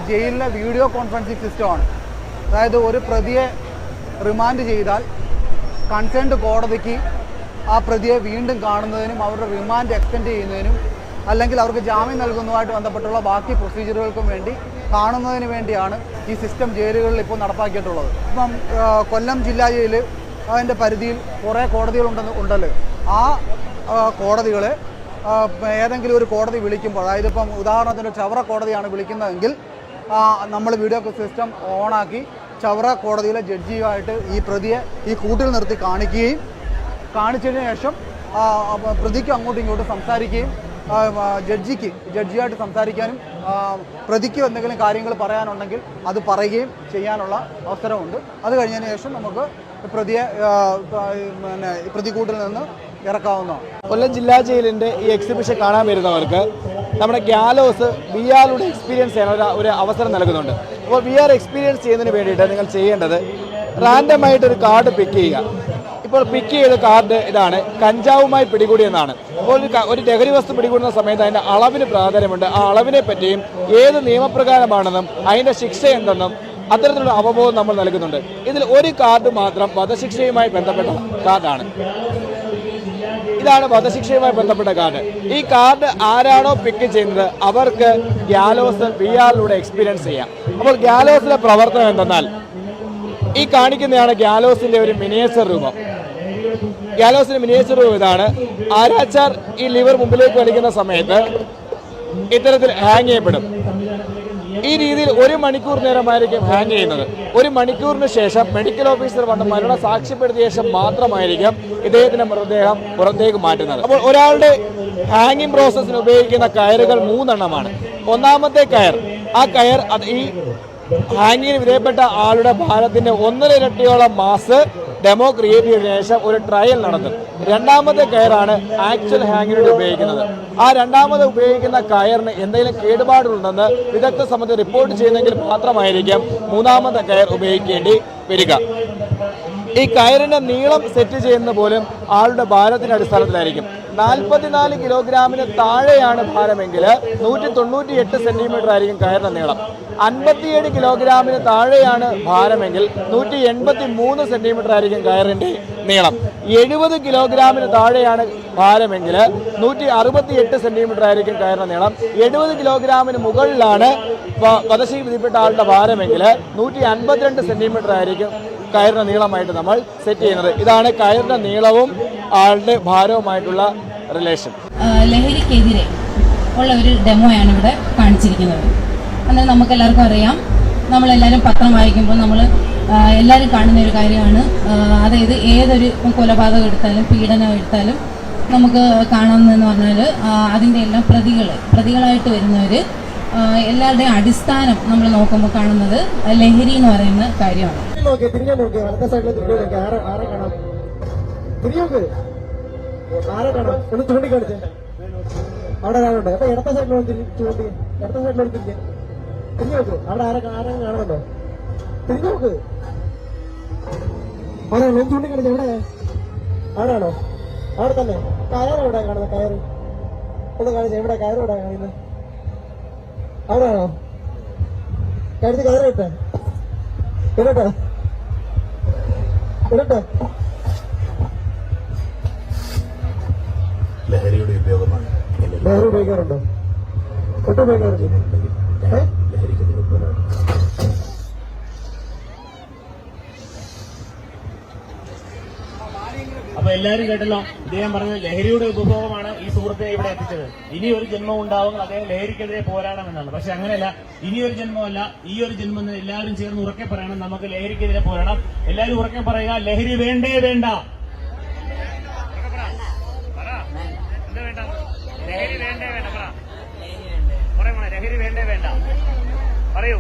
ജയിലിലെ video conferencing സിസ്റ്റമാണ്. അതായത് ഒരു പ്രതിയെ റിമാൻഡ് ചെയ്താൽ കൺസേൺഡ് കോടതിക്ക് ആ പ്രതിയെ വീണ്ടും കാണുന്നതിനും അവരുടെ റിമാൻഡ് എക്സ്റ്റെൻഡ് ചെയ്യുന്നതിനും അല്ലെങ്കിൽ അവർക്ക് ജാമ്യം നൽകുന്നതുമായിട്ട് ബന്ധപ്പെട്ടുള്ള ബാക്കി പ്രൊസീജിയറുകൾക്കും വേണ്ടി കാണുന്നതിന് വേണ്ടിയാണ് ഈ സിസ്റ്റം ജയിലുകളിൽ ഇപ്പോൾ നടപ്പാക്കിയിട്ടുള്ളത്. ഇപ്പം കൊല്ലം ജില്ലാ ജയിൽ അതിൻ്റെ പരിധിയിൽ കുറേ കോടതികളുണ്ടല്ലോ. ആ കോടതികൾ ഏതെങ്കിലും ഒരു കോടതി വിളിക്കുമ്പോൾ, അതായത് ഇപ്പം ഉദാഹരണത്തിന് ചവറ കോടതിയാണ് വിളിക്കുന്നതെങ്കിൽ നമ്മൾ വീഡിയോ സിസ്റ്റം ഓണാക്കി ചവറ കോടതിയിലെ ജഡ്ജിയുമായിട്ട് ഈ പ്രതിയെ ഈ കൂട്ടിൽ നിർത്തി കാണിച്ചതിന് ശേഷം പ്രതിക്ക് അങ്ങോട്ടും ഇങ്ങോട്ടും സംസാരിക്കുകയും ജഡ്ജിയായിട്ട് സംസാരിക്കാനും പ്രതിക്ക് എന്തെങ്കിലും കാര്യങ്ങൾ പറയാനുണ്ടെങ്കിൽ അത് പറയുകയും ചെയ്യാനുള്ള അവസരമുണ്ട്. അത് കഴിഞ്ഞതിന് ശേഷം നമുക്ക് പ്രതിയെ പ്രതികൂട്ടിൽ നിന്ന് ഇറക്കാവുന്നതാണ്. കൊല്ലം ജില്ലാ ജയിലിൻ്റെ ഈ എക്സിബിഷൻ കാണാൻ വരുന്നവർക്ക് നമ്മുടെ ഗ്യാലോസ് VR എക്സ്പീരിയൻസ് ചെയ്യാൻ ഒരു അവസരം നൽകുന്നുണ്ട്. അപ്പോൾ VR എക്സ്പീരിയൻസ് ചെയ്യുന്നതിന് വേണ്ടിയിട്ട് നിങ്ങൾ ചെയ്യേണ്ടത് റാൻഡമായിട്ടൊരു കാർഡ് പിക്ക് ചെയ്യുക. ഇപ്പോൾ പിക്ക് ചെയ്ത കാർഡ് ഇതാണ്, കഞ്ചാവുമായി പിടികൂടിയെന്നാണ്. അപ്പോൾ ഒരു ലഹരി വസ്തു പിടികൂടുന്ന സമയത്ത് അതിൻ്റെ അളവിന് പ്രാധാന്യമുണ്ട്. ആ അളവിനെ പറ്റിയും ഏത് നിയമപ്രകാരമാണെന്നും അതിൻ്റെ ശിക്ഷ എന്തെന്നും അത്തരത്തിലുള്ള അവബോധം നമ്മൾ നൽകുന്നുണ്ട്. ഇതിൽ ഒരു കാർഡ് മാത്രം വധശിക്ഷയുമായി ബന്ധപ്പെട്ട കാർഡാണ്. ഇതാണ് വധശിക്ഷയുമായി ബന്ധപ്പെട്ട കാർഡ്. ഈ കാർഡ് ആരാണോ പിക്ക് ചെയ്യുന്നത് അവർക്ക് ഗ്യാലോസ് VR എക്സ്പീരിയൻസ് ചെയ്യാം. അപ്പോൾ ഗ്യാലോസിലെ പ്രവർത്തനം എന്തെന്നാൽ ഈ കാണിക്കുന്നതാണ് ഗ്യാലോസിന്റെ ഒരു മിനിയേച്ചർ രൂപം. ഗ്യാലോസിന്റെ മിനിയേച്ചർ രൂപം ഇതാണ്. ആരാച്ചാർ ഈ ലിവർ മുമ്പിലേക്ക് വലിക്കുന്ന സമയത്ത് ഇത്തരത്തിൽ ഹാങ് ചെയ്യപ്പെടും. ഈ രീതിയിൽ 1 മണിക്കൂർ നേരമായിരിക്കും ഹാങ് ചെയ്യുന്നത്. 1 മണിക്കൂറിന് ശേഷം മെഡിക്കൽ ഓഫീസർ വന്ന് മരണം സാക്ഷ്യപ്പെടുത്തിയ ശേഷം മാത്രമായിരിക്കും ഇദ്ദേഹത്തിന്റെ മൃതദേഹം പുറത്തേക്ക് മാറ്റുന്നത്. അപ്പോൾ ഒരാളുടെ ഹാങ്ങിങ് പ്രോസസ്സിന് ഉപയോഗിക്കുന്ന കയറുകൾ 3 എണ്ണമാണ്. ഒന്നാമത്തെ കയർ, ആ കയർ ഈ ഹാങ്ങിങ്ങിന് വിധേയപ്പെട്ട ആളുടെ ഭാരത്തിന്റെ 1.5 ഇരട്ടിയോളം മാസ് ഡെമോ ക്രിയേറ്റ് ചെയ്തതിനു ശേഷം ഒരു ട്രയൽ നടത്തും. രണ്ടാമത്തെ കയറാണ് ആക്ച്വൽ ഹാങ്ങിങ്ങിന് ഉപയോഗിക്കുന്നത്. ആ രണ്ടാമത് ഉപയോഗിക്കുന്ന കയറിന് എന്തെങ്കിലും കേടുപാടുണ്ടെന്ന് വിദഗ്ധ സമിതി റിപ്പോർട്ട് ചെയ്യുന്നെങ്കിൽ മാത്രമായിരിക്കും മൂന്നാമത്തെ കയർ ഉപയോഗിക്കേണ്ടി വരിക. ഈ കയറിന്റെ നീളം സെറ്റ് ചെയ്യുന്നത് പോലും ആളുടെ ഭാരത്തിന്റെ അടിസ്ഥാനത്തിലായിരിക്കും. 44 കിലോഗ്രാമിന് താഴെയാണ് ഭാരമെങ്കിൽ 198 സെന്റിമീറ്റർ ആയിരിക്കും കയറിന്റെ നീളം. 57 കിലോഗ്രാമിന് താഴെയാണ് ഭാരമെങ്കിൽ 183 സെന്റിമീറ്റർ ആയിരിക്കും കയറിന്റെ നീളം. 70 കിലോഗ്രാമിന് താഴെയാണ് ഭാരമെങ്കിൽ 168 സെന്റിമീറ്റർ ആയിരിക്കും കയറിന്റെ നീളം. 70 കിലോഗ്രാമിന് മുകളിലാണ് വധശിക്ഷ വിധിപ്പെട്ട ആളുടെ ഭാരമെങ്കിൽ 152 സെന്റിമീറ്റർ ആയിരിക്കും കയറിന്റെ നീളമായിട്ട് നമ്മൾ സെറ്റ് ചെയ്യുന്നത്. ഇതാണ് കയറിന്റെ നീളവും ആളുടെ ഭാരവുമായിട്ടുള്ള റിലേഷൻ. ലഹരിക്കെതിരെ ഉള്ള ഒരു ഡെമോയാണ് ഇവിടെ കാണിച്ചിരിക്കുന്നത്. എന്നാൽ നമുക്കെല്ലാവർക്കും അറിയാം, നമ്മളെല്ലാവരും പത്രം വായിക്കുമ്പോൾ നമ്മൾ എല്ലാവരും കാണുന്ന ഒരു കാര്യമാണ്. അതായത് ഏതൊരു കൊലപാതകം എടുത്താലും പീഡനം എടുത്താലും നമുക്ക് കാണുന്നതെന്ന് പറഞ്ഞാൽ അതിൻ്റെ എല്ലാം പ്രതികളായിട്ട് വരുന്നവർ എല്ലാവരുടെയും അടിസ്ഥാനം നമ്മൾ നോക്കുമ്പോൾ കാണുന്നത് ലഹരി എന്ന് പറയുന്ന കാര്യമാണ്. അവിടെ ഒരാളുണ്ട്. അപ്പൊ ഇടത്ത സൈഡിലോട്ട് ചൂണ്ടി, ഇടത്ത സൈഡിലോട്ട് തിരിഞ്ഞ് നോക്ക്. അവിടെ ആരും കാണുന്നുണ്ടോ? തിരിഞ്ഞു നോക്ക്. അവിടെ ചൂണ്ടി കാണിച്ച എവിടെ? ആരാണോ? അവിടെ തന്നെ. കയറ് എവിടെ കാണുന്നത്? കയറ് ഒന്ന് കാണിച്ച എവിടെ? കയറ് എവിടെ കാണിക്കുന്നത്? അവിടെയാണോ? കഴുത്ത് കയറ് ഇട്ടെ ഇടട്ടെ ഇടട്ടെ. ലഹരിയുടെ ഉപയോഗമാണ്. ലഹരി ഉപയോഗിക്കാറുണ്ടോ? ഒട്ടും ഉപയോഗിക്കാറുണ്ട്. അപ്പൊ എല്ലാരും കേട്ടല്ലോ, ഇദ്ദേഹം പറഞ്ഞത് ലഹരിയുടെ ഉപഭോഗമാണ് ഈ സുഹൃത്തെ ഇവിടെ എത്തിച്ചത്. ഇനി ഒരു ജന്മം ഉണ്ടാവും അദ്ദേഹം ലഹരിക്കെതിരെ പോരാടണമെന്നാണ്. പക്ഷെ അങ്ങനെയല്ല, ഇനിയൊരു ജന്മമല്ല, ഈ ഒരു ജന്മം എല്ലാവരും ചേർന്ന് ഉറക്കെ പറയണം, നമുക്ക് ലഹരിക്കെതിരെ പോരാടാം. എല്ലാവരും ഉറക്കെ പറയുക, ലഹരി വേണ്ടേ വേണ്ട. ലഹരി വേണ്ടേ വേണ്ട ലഹരി വേണ്ടേ വേണ്ട പറയൂ.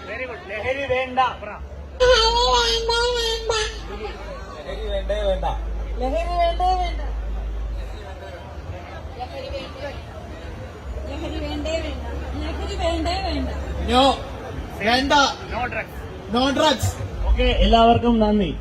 Very good. ലഹരി വേണ്ട പറ. ലഹരി വേണ്ടേ വേണ്ട. ലഹരി വേണ്ടേ വേണ്ട. ലഹരി വേണ്ടേ വേണ്ട. ലഹരി വേണ്ടേ വേണ്ട. നോ വേണ്ട. No drugs. No drugs. Okay, എല്ലാവർക്കും നന്ദി.